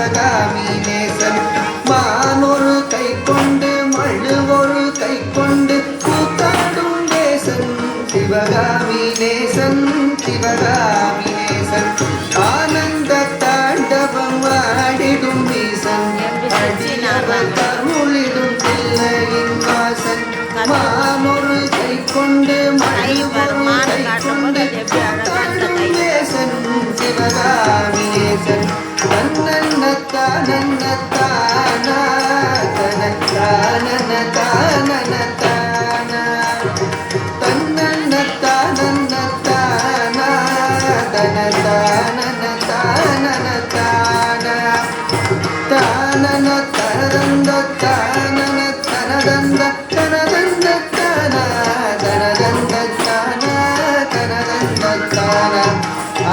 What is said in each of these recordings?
சிவகாமி நேசன் மானொரு கை கொண்டு மழுவொரு கை கொண்டு கூத்தாடும் நேசன் சிவகாமி நேசன் சிவகாமி நேசன் ஆனந்த தாண்டவம் ஆடிடும் நீசன் அடியவர் கருளிடும் பிள்ளையின் வாசன் மானொரு கை கொண்டு மழுவொரு கை கொண்டு கூத்தாடும் நேசன் சிவகாமி நேசன் தன்னன்னத்தானன்னத்தானா தனத்தானனத்தானனத்தானா தன்னன்னத்தானன்னத்தானா தனத்தானனத்தானனத்தானா தானனத்தனதந்தத்தானன தனதந்த தனதந்தத்தானா தனதந்தத்தானா தனதந்தத்தானா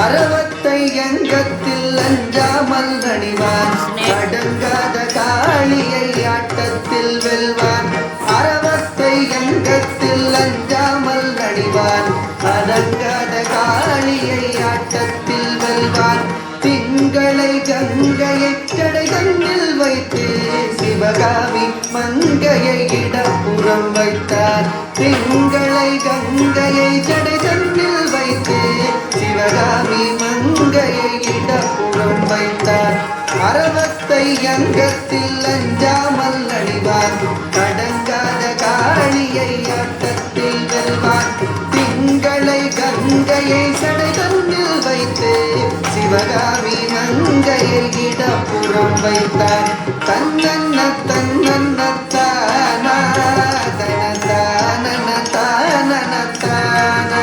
அறவத்தை அங்கத்தில் அஞ்சாமல் நடிவான் அடங்காத காளியை ஆட்டத்தில் வெல்வான் அறவத்தை அங்கத்தில் அஞ்சாமல் நடிவான் அடங்காத காளியை ஆட்டத்தில் வெல்வான் திங்களை கங்கையை கடைதன்னில் வைத்து சிவகாமி மங்கையை இடப்புறம் வைத்தார் திங்களை கங்கையை கடைதன்னில் வைத்து சிவகாமி மங்கையை இடப்புறம் வைத்தார் அறவத்தை அங்கத்தில் அஞ்சாமல் நடிவான் கடங்காத காளியை ஆட்டத்தில் வெல்வான் திங்களை கங்கையை சடைதன்னில் வைத்து சிவகாமி மங்கையை இடப்புறம் வைத்தார் தன்னன்ன தன்னன்னத்தானா தனதானனதானனதானா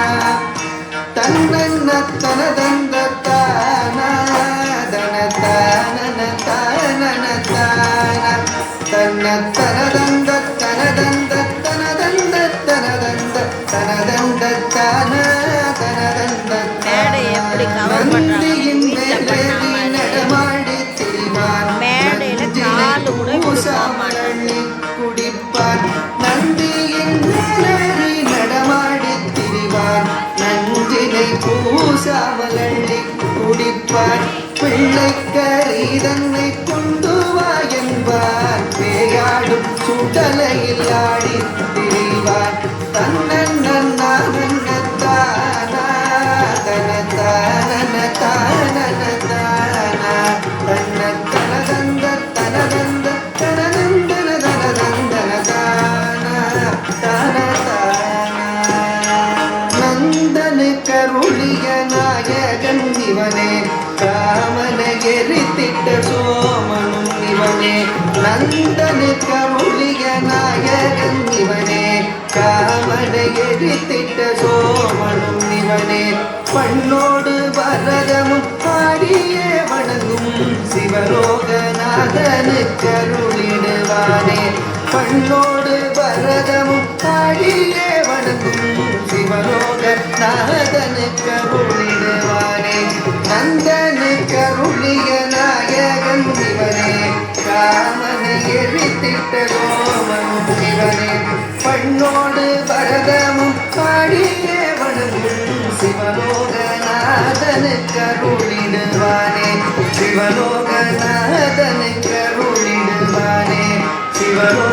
தன்னன்னத்தனதந்தத்தானா தனதானனதானனதானா தன்னத்தனதந்தத்தனதந்தத்தனதந்தத்தனதந்த தனதந்தத்தானா தனதந்தத்தானா நந்தியின் மேலே நடமாடி திரிவான் பூசாமலி குடிப்பான் நந்தியின் மேலே நடமாடி திரிவான் நஞ்சினை பூசாமலி குடிப்பான் பிள்ளைக்கறி தன்னை கொண்டு வா என்பான் பேயாடும் சுடலையில் ஆடி திரிவான் தன்னன்னத்தானா தனதானனதானனதானா தன்னத்தனதந்த தனதந்த தனதந்தனதனதந்தனதானா தானதானா நந்தனு கருளிய நாயகன் இவனே காமனை எரித்திட்ட சோமனும் இவனே நந்தனு கருளிய நாயகன் இவனே காமனை எரித்திட்ட சோமனும் இவனே பண்ணோடு பரதமும் பாடியே வணங்கும் சிவலோகநாதனு கருளிடுவானே பண்ணோடு பரதமும் பாடியே வணங்கும் சிவலோகநாதனு கருளிடுவானே நந்தனு கருளிய நாயகன் இவனே காமனை எரித்திட்ட சோமனும் இவனே பண்ணோடு பரதமும் பாடியே வணங்கும் சிவலோகநாதனு கருளிடுவானே சிவலோகநாதனு கருளிடுவானே சிவலோக